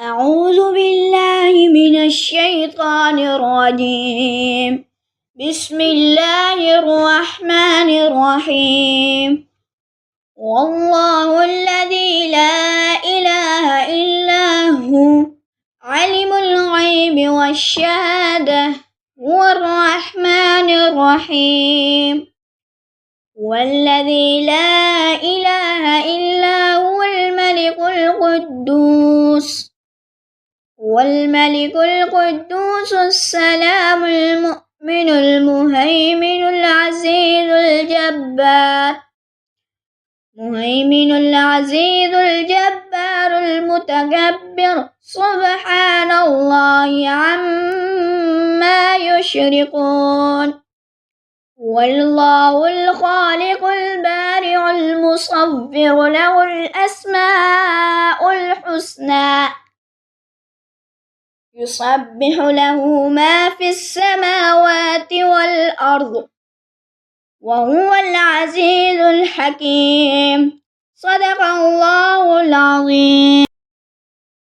أعوذ بالله من الشيطان الرجيم. بسم الله الرحمن الرحيم. والله الذي لا إله إلا هو عالم الغيب والشهادة هو الرحمن الرحيم. والذي لا إله إلا هو الملك القدوس السلام المؤمن المهيمن العزيز الجبار المتكبر سبحان الله عما يشركون. والله الخالق البارئ المصور له الأسماء الحسنى يسبح له ما في السماوات والأرض وهو العزيز الحكيم. صدق الله العظيم.